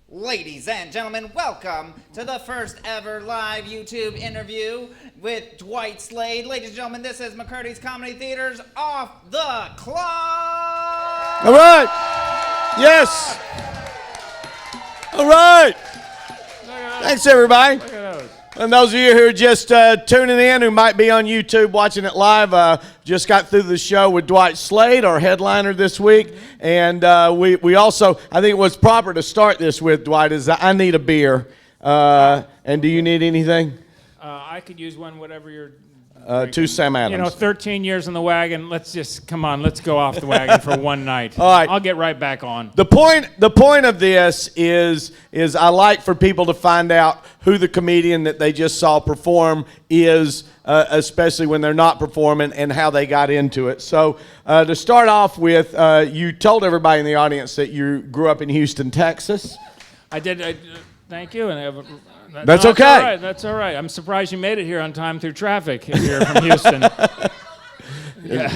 Ladies and gentlemen, welcome to the first ever live YouTube interview with Dwight Slade. Ladies and gentlemen, this is McCurdy's Comedy Theater's Off the Clock. All right. Yes. All right. Thanks, everybody. And those of you who are just tuning in, who might be on YouTube watching it live, just got through the show with Dwight Slade, our headliner this week. And we also, I think it was proper to start this with, Dwight, is I need a beer. And do you need anything? I could use one, whatever you're... Two Sam Adams. You know, 13 years on the wagon. Let's go off the wagon for one night. All right. I'll get right back on. The point of this is I like for people to find out who the comedian that they just saw perform is, especially when they're not performing, and how they got into it. So to start off with, you told everybody in the audience that you grew up in Houston, Texas. I did. Thank you. And That's okay. All right. That's all right. I'm surprised you made it here on time through traffic if you're from Houston. Yeah.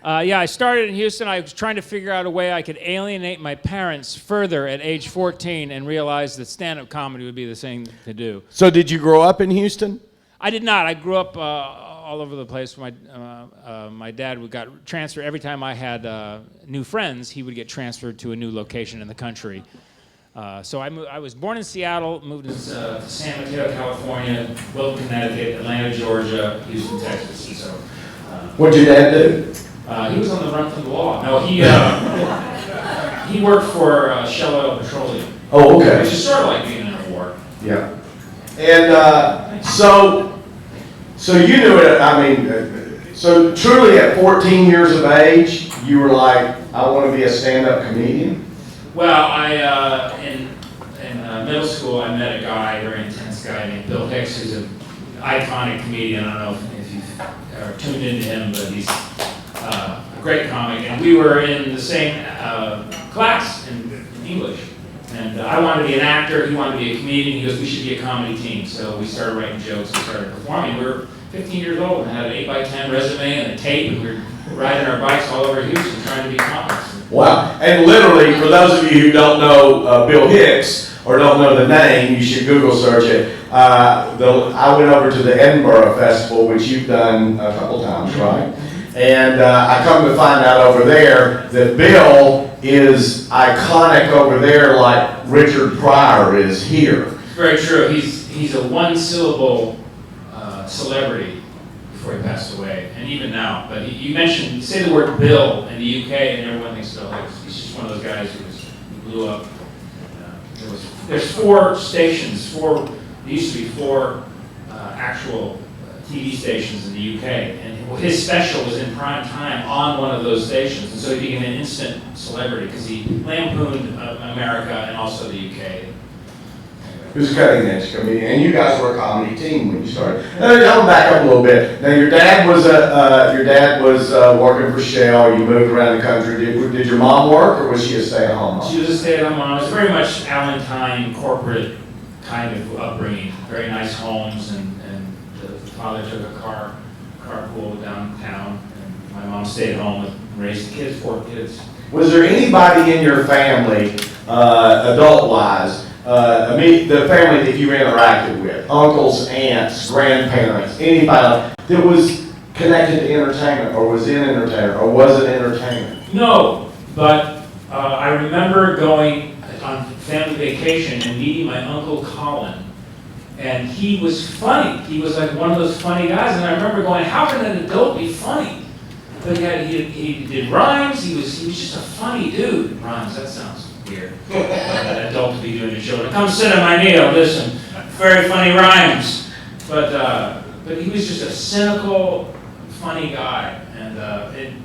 I started in Houston. I was trying to figure out a way I could alienate my parents further at age 14 and realized that stand-up comedy would be the thing to do. So did you grow up in Houston? I did not. I grew up all over the place. My dad got transferred. Every time I had new friends, he would get transferred to a new location in the country. So I was born in Seattle, moved to San Mateo, California, Wilton, Connecticut, Atlanta, Georgia, Houston, Texas. And so, What'd your dad do? he was on the run from the law. No, he worked for Shell Oil Petroleum. Oh, okay. Which is sort of like being in a war. Yeah. And so you knew it. I mean, so truly at 14 years of age, you were like, I want to be a stand-up comedian? Well, in middle school, I met a guy, a very intense guy named Bill Hicks, who's an iconic comedian. I don't know if you've ever tuned into him, but he's a great comic. And we were in the same class in English. And I wanted to be an actor, he wanted to be a comedian. He goes, we should be a comedy team. So we started writing jokes, we started performing. We were 15 years old and had an 8x10 resume and a tape, and we were riding our bikes all over Houston trying to be comics. Wow. And literally, for those of you who don't know Bill Hicks or don't know the name, you should Google search it. I went over to the Edinburgh Festival, which you've done a couple times, right? And I come to find out over there that Bill is iconic over there like Richard Pryor is here. Very true. He's a one-syllable celebrity before he passed away, and even now. But you say the word Bill in the UK, and everyone thinks Bill Hicks. He's just one of those guys who blew up. There's four stations. There used to be four actual TV stations in the UK, and his special was in prime time on one of those stations, and so he became an instant celebrity because he lampooned America and also the UK. He was a cutting-edge comedian, and you guys were a comedy team when you started. Now, back up a little bit. Now, your dad was working for Shell. You moved around the country. Did your mom work, or was she a stay-at-home mom? She was a stay-at-home mom. It was very much Allentown corporate kind of upbringing. Very nice homes, and the father took a carpool downtown, and my mom stayed home and raised the kids, 4 kids. Was there anybody in your family, adult-wise, the family that you interacted with, uncles, aunts, grandparents, anybody that was connected to entertainment or was in entertainment or was an entertainer? No, but I remember going on family vacation and meeting my Uncle Colin, and he was funny. He was like one of those funny guys, and I remember going, how can an adult be funny? But he did rhymes, he was just a funny dude. Rhymes, that sounds weird. An adult to be doing a show. Come sit on my knee, I'll listen. Very funny rhymes. But he was just a cynical, funny guy. And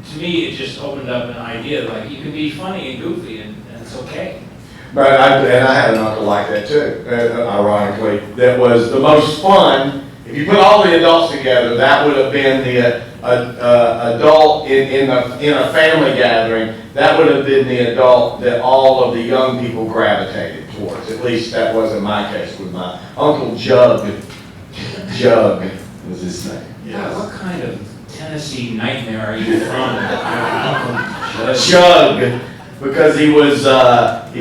to me, it just opened up an idea, like, you can be funny and goofy, and it's okay. But I had an uncle like that too, ironically, that was the most fun. If you put all the adults together, that would have been the adult in a family gathering. That would have been the adult that all of the young people gravitated towards. At least that wasn't my case with my Uncle Jug. Jug was his name. Yeah, what kind of Tennessee nightmare are you from? Jug. because he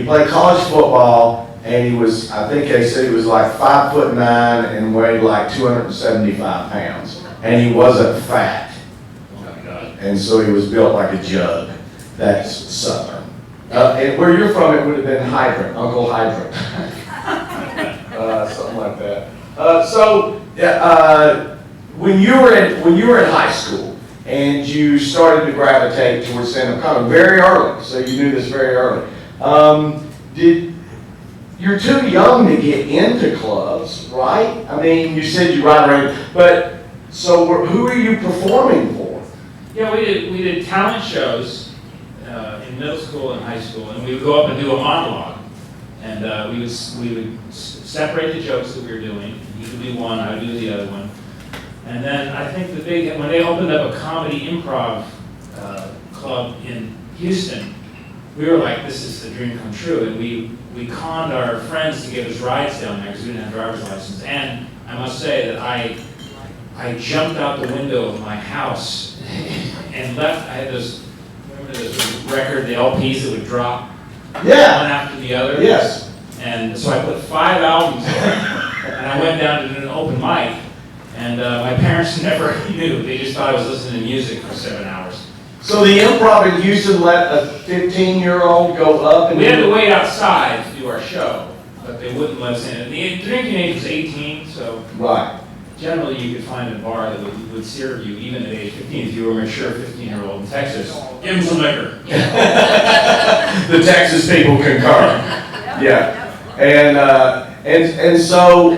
played college football, and he was, I think they said he was like 5'9" and weighed like 275 pounds, and he wasn't fat. And so he was built like a jug. That's Southern. And where you're from, it would have been Hydrant, Uncle Hydrant. Something like that. When you were in high school and you started to gravitate towards stand-up comedy very early, so you knew this very early. You're too young to get into clubs, right? I mean, you said you ride around, but so who are you performing for? Yeah, we did talent shows in middle school and high school, and we would go up and do a monologue, and we would separate the jokes that we were doing. He would do one, I would do the other one, and then I think when they opened up a comedy improv club in Houston, we were like, this is the dream come true, and we conned our friends to give us rides down there because we didn't have driver's license, and I must say that I jumped out the window of my house and left. I had those, remember this record, the LPs that would drop one after the other? Yes. And so I put 5 albums on, and I went down to do an open mic, and my parents never knew. They just thought I was listening to music for 7 hours. So the improv in Houston let a 15-year-old go up and... We had to wait outside to do our show, but they wouldn't let us in. The drinking age was 18, so... Right. Generally, you could find a bar that would serve you even at age 15 if you were a mature 15-year-old in Texas. Give them some liquor. The Texas people concur. Yeah. And so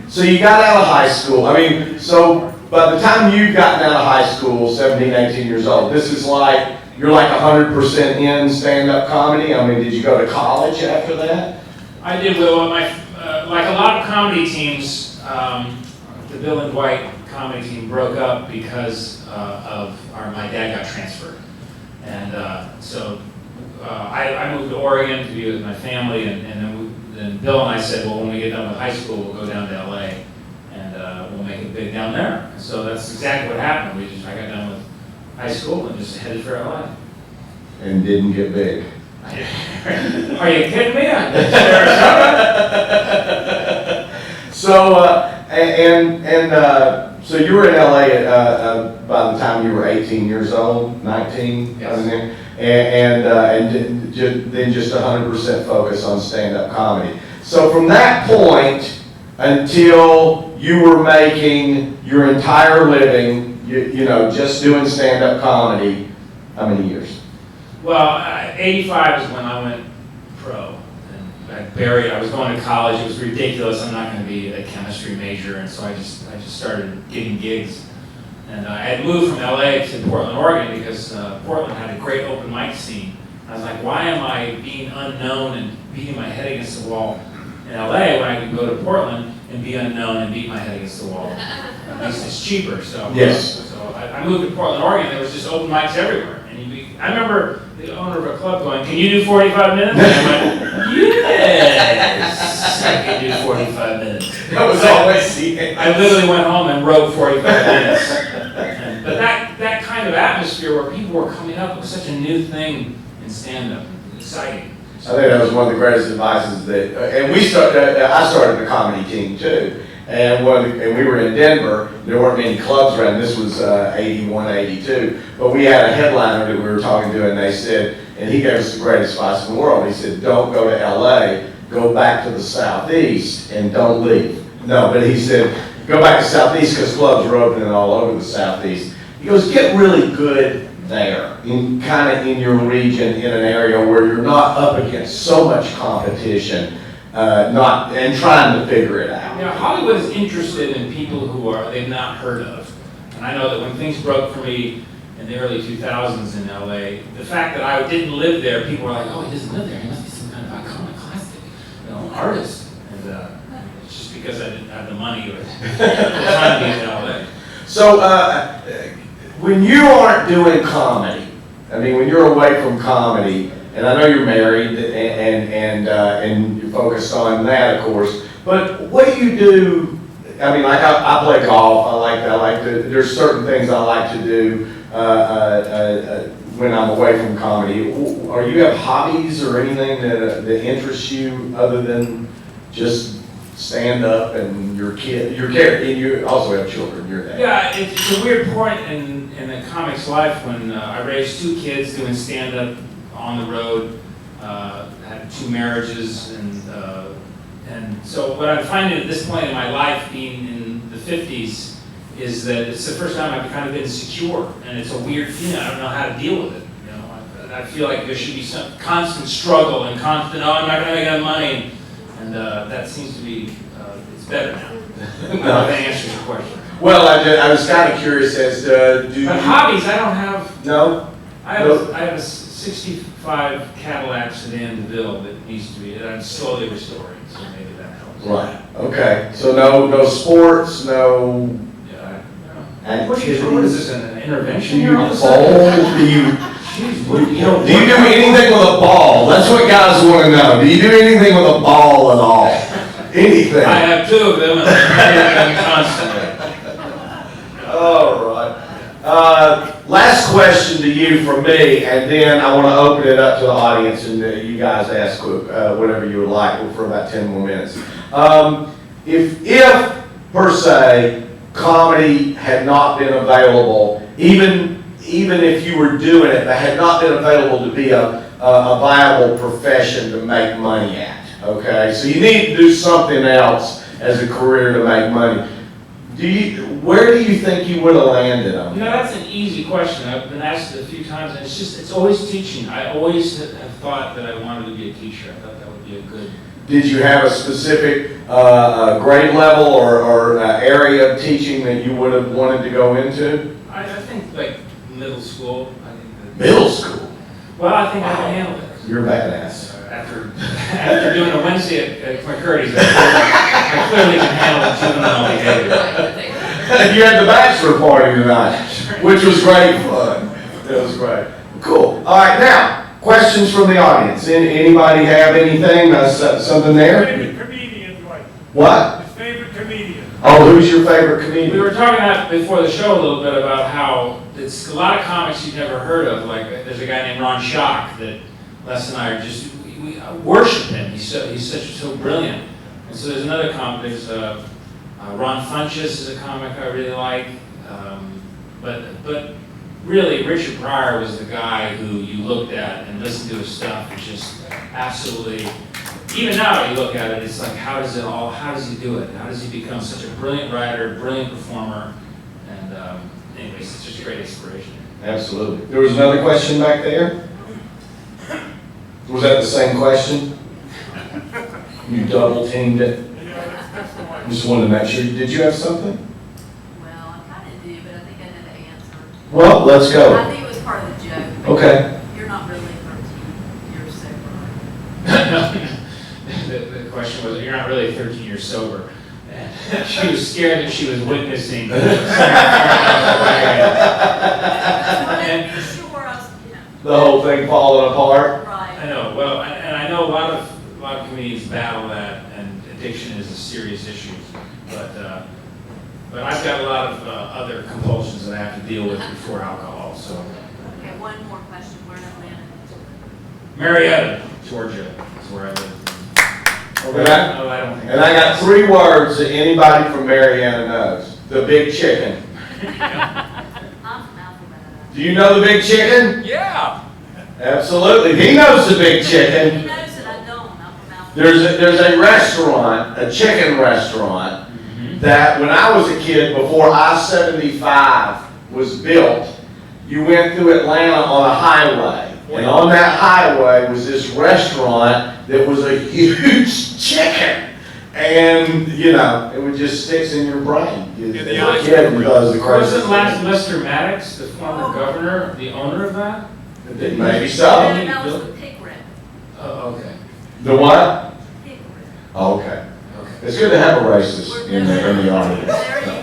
so you got out of high school. I mean, so by the time you'd gotten out of high school, 17, 18 years old, this is like, you're like 100% in stand-up comedy? I mean, did you go to college after that? I did, Will. Like a lot of comedy teams, the Bill and Dwight comedy team broke up because my dad got transferred. And so I moved to Oregon to be with my family, and then Bill and I said, well, when we get done with high school, we'll go down to LA, and we'll make it big down there. And so that's exactly what happened. I got done with high school and just headed for LA. And didn't get big. Are you kidding me? So you were in LA by the time you were 18 years old, 19, Yes. and then just 100% focus on stand-up comedy. So from that point until you were making your entire living, you know, just doing stand-up comedy, how many years? Well, 85 is when I went pro. And I was going to college. It was ridiculous. I'm not going to be a chemistry major, and so I just started getting gigs. And I had moved from LA to Portland, Oregon, because Portland had a great open mic scene. I was like, why am I being unknown and beating my head against the wall in LA when I can go to Portland and be unknown and beat my head against the wall? At least it's cheaper. So yes. So I moved to Portland, Oregon. There was just open mics everywhere. I remember the owner of a club going, can you do 45 minutes? And I went, yes, I can do 45 minutes. That was always the I literally went home and wrote 45 minutes. But that kind of atmosphere where people were coming up with such a new thing in stand-up, exciting. I think that was one of the greatest advices that, and I started a comedy team too. And we were in Denver. There weren't many clubs around. This was 81, 82. But we had a headliner that we were talking to, and they said, and he gave us the greatest advice in the world. He said, don't go to LA, go back to the Southeast and don't leave. No, but he said, go back to the Southeast because clubs are opening all over the Southeast. He goes, get really good there, kind of in your region, in an area where you're not up against so much competition. And trying to figure it out. Yeah, Hollywood is interested in people who they've not heard of. And I know that when things broke for me in the early 2000s in LA, the fact that I didn't live there, people were like, oh, he doesn't live there, he must be some kind of iconoclastic, artist. And it's just because I didn't have the money or the time to be in LA. So when you aren't doing comedy, I mean, when you're away from comedy, and I know you're married and you're focused on that, of course. But what do you do? I mean, like I play golf. I like to. There's certain things I like to do when I'm away from comedy. Are you have hobbies or anything that interests you other than just stand up and your kid, and you also have children, your dad? Yeah, it's a weird point in a comic's life when I raised 2 kids doing stand up on the road, had 2 marriages, and so what I'm finding at this point in my life, being in the 50s, is that it's the first time I've kind of been secure, and it's a weird feeling. I don't know how to deal with it. You know, I feel like there should be some constant struggle and constant, oh, I'm not going to make enough money, and that seems to be it's better now. I don't know if that answers your question. Well, I was kind of curious as to But hobbies, I don't have. No. I have a 65 Cadillac sedan DeVille that needs to be, that I'm slowly restoring, so maybe that helps. Right. Okay. So no sports, no. What is this, an intervention Do here you all of a bowl? sudden? Do you? Jeez, what, you know, Do you do anything with a ball? That's what guys want to know. Do you do anything with a ball at all? Anything? I have 2 of them, and I do them constantly. All right. Last question to you from me, and then I want to open it up to the audience, and you guys ask whatever you would like for about 10 more minutes. If per se, comedy had not been available, even if you were doing it, but had not been available to be a viable profession to make money at, okay? So you need to do something else as a career to make money. Where do you think you would have landed on You know, that? that's an easy question. I've been asked it a few times, and it's always teaching. I always have thought that I wanted to be a teacher. I thought that would be a good. Did you have a specific grade level or area of teaching that you would have wanted to go into? I think like middle school. I think that, Middle school? well, I think I can handle it. You're a badass. After doing a Wednesday at McCurdy's, I clearly can handle juvenile behavior. You had the bachelor party tonight, which was great fun. It was great. Cool. All right, now, questions from the audience. Anybody have anything, something there? Favorite comedian, Dwight. What? His favorite comedian. Oh, who's your favorite comedian? We were talking about before the show a little bit about how it's a lot of comics you've never heard of. Like there's a guy named Ron Schock that Les and I are just we worship him. He's so brilliant. And so there's another comic. There's Ron Funches is a comic I really like. But really, Richard Pryor was the guy who you looked at and listened to his stuff and just absolutely. Even now, you look at it, it's like, how does he do it? How does he become such a brilliant writer, brilliant performer? And anyways, it's just a great inspiration. Absolutely. There was another question back there? Was that the same question? You double teamed it? That's the one. Just wanted to make sure. Did you have something? Well, I kind of do, but I think I know the answer. Well, let's I go. think it was part of the joke. Okay. You're not really 13 years sober. The question was, you're not really 13 years sober. And she was scared that she was witnessing. I And- wanted to be sure I was, The whole thing falling apart? right. I know. Well, and I know a lot of comedians battle that, and addiction is a serious issue. But I've got a lot of other compulsions that I have to deal with before alcohol. So, Okay, one more question. Where in Atlanta? Marietta, Georgia, is where I live. Okay. No, I don't think. And I got 3 words that anybody from Marietta knows. The big chicken. I'm from Alpharetta. Do you know the big chicken? Yeah. Absolutely. He knows the big He chicken. knows that I don't. I'm from Alpharetta. There's a restaurant, a chicken restaurant, that when I was a kid, before I-75 was built, you went through Atlanta on a highway. And on that highway was this restaurant that was a huge chicken. And, you know, it would just sticks in your brain. As a kid, because the Wasn't crazy. Lester Maddox, the former governor, the owner of that? Maybe so. No, that was the pig rib. Oh, okay. The what? Pig rib. Oh, okay. It's good to have a racist in the audience. There you go.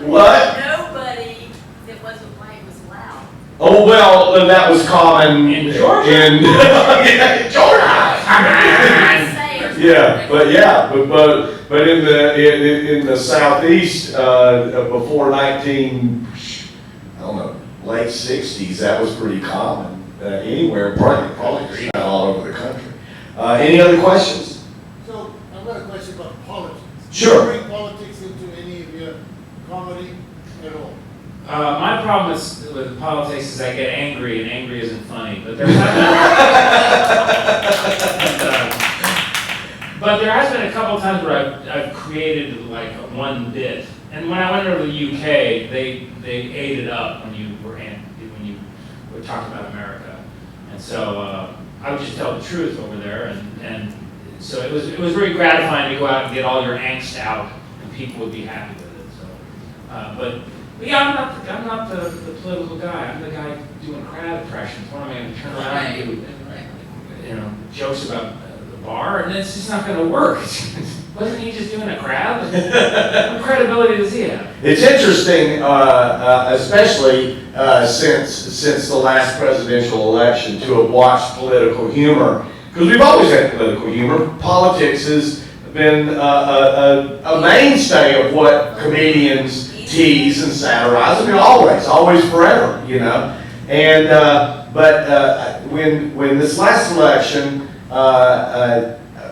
Where What? nobody that wasn't white was allowed. Oh, well, that was common In Georgia? in Georgia. Yeah, but in the southeast, before 19, I don't know, late 60s, that was pretty common anywhere, probably just all over the country. Any other questions? So, I've got a question about politics. Sure. Do you bring politics into any of your comedy at all? My problem with politics is I get angry, and angry isn't funny. But there has been a couple of times where I've created like one bit. And when I went over to the UK, they ate it up when you were talking about America. And so I would just tell the truth over there, and so it was very gratifying to go out and get all your angst out, and people would be happy with it. So, but yeah, I'm not the political guy. I'm the guy doing crowd impressions. What am I going to turn around and do, jokes about the bar? And it's just not going to work. Wasn't he just doing a crowd? What credibility does he have? It's interesting, especially since the last presidential election, to have watched political humor, because we've always had political humor. Politics has been a mainstay of what comedians tease and satirize. I mean, always, forever, And but when this last election,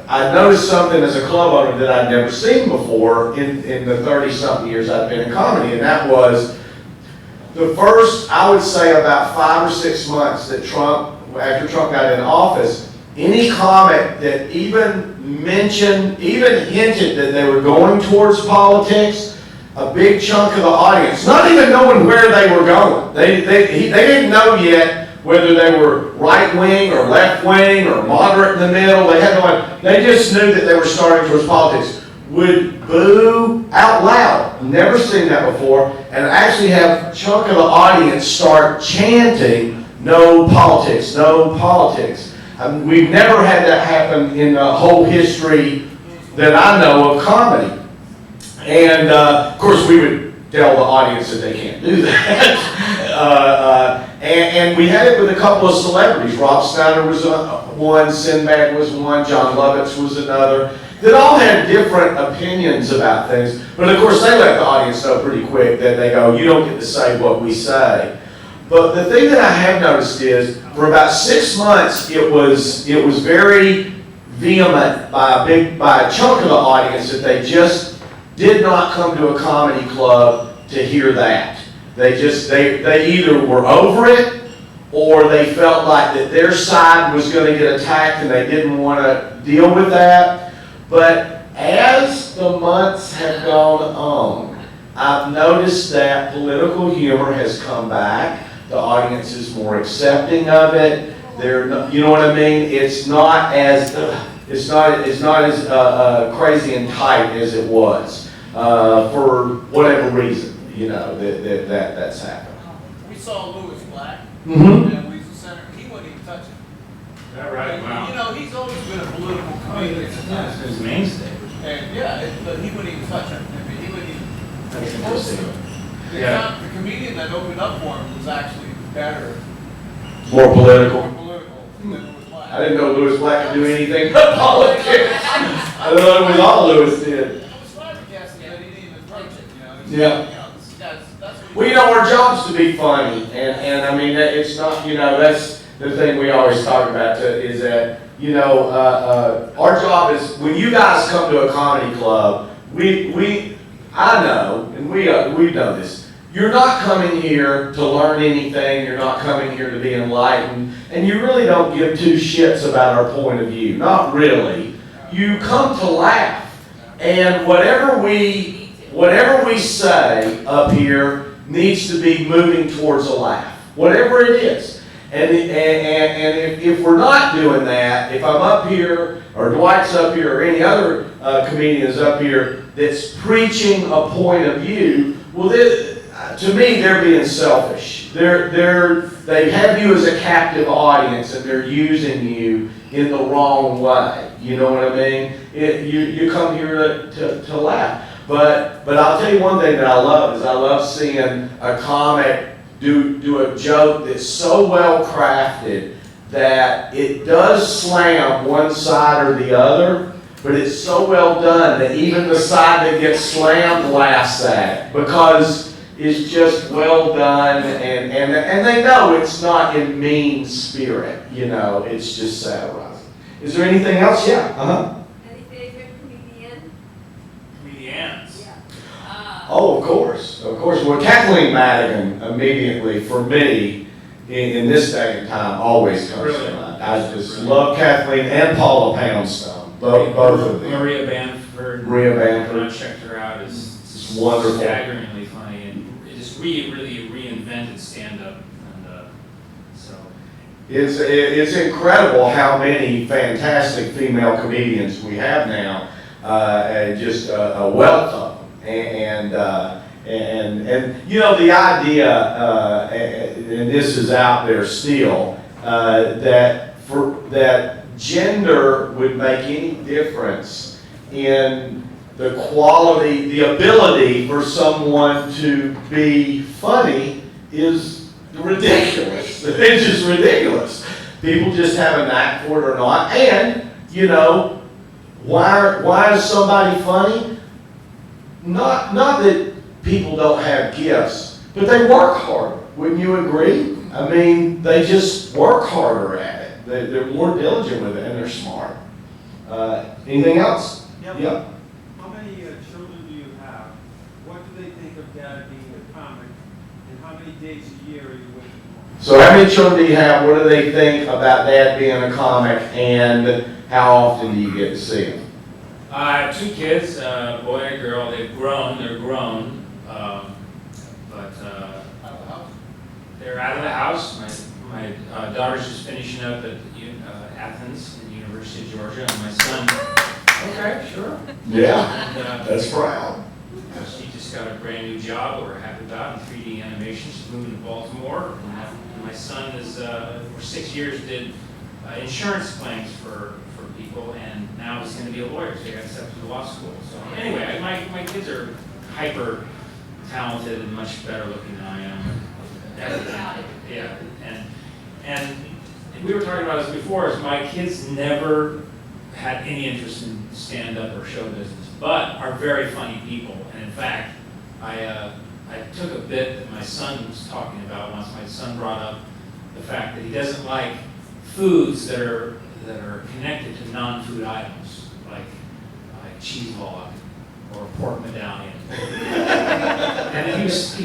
I noticed something as a club owner that I'd never seen before in the 30-something years I've been in comedy, and that was the first, I would say, about 5 or 6 months that after Trump got in office, any comic that even hinted that they were going towards politics, a big chunk of the audience, not even knowing where they were going, they didn't know yet whether they were right-wing or left-wing or moderate in the middle. They had no idea. They just knew that they were starting towards politics. Would boo out loud. Never seen that before. And actually have a chunk of the audience start chanting, "No politics, no politics." We've never had that happen in the whole history that I know of comedy. And of course we would tell the audience that they can't do that. And we had it with a couple of celebrities. Rob Schneider was one, Sinbad was one, John Lovitz was another, that all had different opinions about things. But of course they let the audience know pretty quick that they go, "You don't get to say what we say." But the thing that I have noticed is, for about 6 months, it was very vehement by a chunk of the audience that they just did not come to a comedy club to hear that. They either were over it, or they felt like that their side was going to get attacked and they didn't want to deal with that. But as the months have gone on, I've noticed that political humor has come back. The audience is more accepting of it. You know what I mean? It's not as crazy and tight as it was for whatever reason. That's happened. We saw Louis Black, Mm-hmm. and we was the center. He wouldn't even touch it. Is that right? Wow. He's always been a political comedian. That's his mainstay. And but he wouldn't even touch it. I mean, he wouldn't even That's get close to interesting. it. Yeah. The comedian that opened up for him was actually better, More political. more political than Louis Black. I didn't know Louis Black could do anything but politics. I don't know it was all Louis did. It was flabbergasted that he didn't even approach it. Yeah. That's what Well, our job's to be funny, and I mean, it's not, that's the thing we always talk about is that, our job is, when you guys come to a comedy club, I know, and we know this, you're not coming here to learn anything, you're not coming here to be enlightened, and you really don't give two shits about our point of view, not really. You come to laugh, and whatever we say up here needs to be moving towards a laugh, whatever it is. And if we're not doing that, if I'm up here, or Dwight's up here, or any other comedian is up here that's preaching a point of view, well, to me, they're being selfish. They have you as a captive audience, and they're using you in the wrong way. You know what I mean? You come here to laugh. But I'll tell you one thing that I love is I love seeing a comic do a joke that's so well crafted that it does slam one side or the other, but it's so well done that even the side that gets slammed laughs at it, because is just well done, and they know it's not in mean spirit, you know, it's just satirizing. Is there anything else? Yeah, Any favorite comedian? Comedians. Yeah. Oh, of course. Well, Kathleen Madigan immediately, for me, in this day and time, always comes to mind. I just love Kathleen and Paula Poundstone, both of them. Maria Bamford. Maria Bamford. When I checked her out, it's wonderful. staggeringly funny, and it just really reinvented stand-up, and so. It's incredible how many fantastic female comedians we have now, and just a wealth of them. And you know, the idea, and this is out there still, that gender would make any difference in the quality, the ability for someone to be funny is ridiculous. It's just ridiculous. People just have a knack for it or not. And, you know, why is somebody funny? Not that people don't have gifts, but they work harder. Wouldn't you agree? I mean, they just work harder at it. They're more diligent with it, and they're smart. Anything else? Yep. Yep. How many children do you have? What do they think of Dad being a comic? And how many days a year are you with them? So how many children do you have? What do they think about Dad being a comic, and how often do you get to see them? I have two kids, a boy and a girl. They're grown, but they're out of the house. My daughter's just finishing up at Athens, at the University of Georgia, and my son. Okay, sure. Yeah, And, that's proud. she just got a brand new job that we're happy about in 3D animation. She's moving to Baltimore. And my son is, for 6 years, did insurance claims for people, and now he's going to be a lawyer, so he got accepted to law school. So anyway, my kids are hyper talented and much better looking than I am. Yeah, and we were talking about this before, is my kids never had any interest in stand-up or show business, but are very funny people. And in fact, I took a bit that my son was talking about once. My son brought up the fact that he doesn't like foods that are connected to non-food items, like cheese log or pork medallion. And he was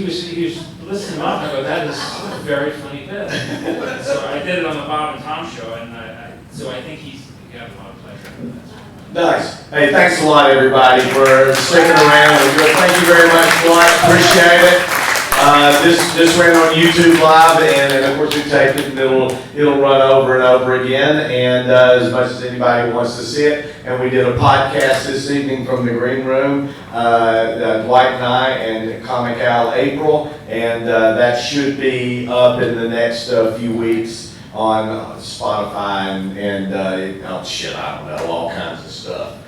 listening to him, and I go, that is a very funny bit. And so I did it on the Bob and Tom show, and so I think he got a lot of pleasure with that. Nice. Hey, thanks a lot, everybody, for sticking around. Thank you very much, Dwight. Appreciate it. This ran on YouTube Live, and of course we taped it, and it'll run over and over again, and as much as anybody wants to see it. And we did a podcast this evening from the green room, Dwight and I, and Comic Al April, and that should be up in the next few weeks on Spotify and oh shit, I don't know, all kinds of stuff.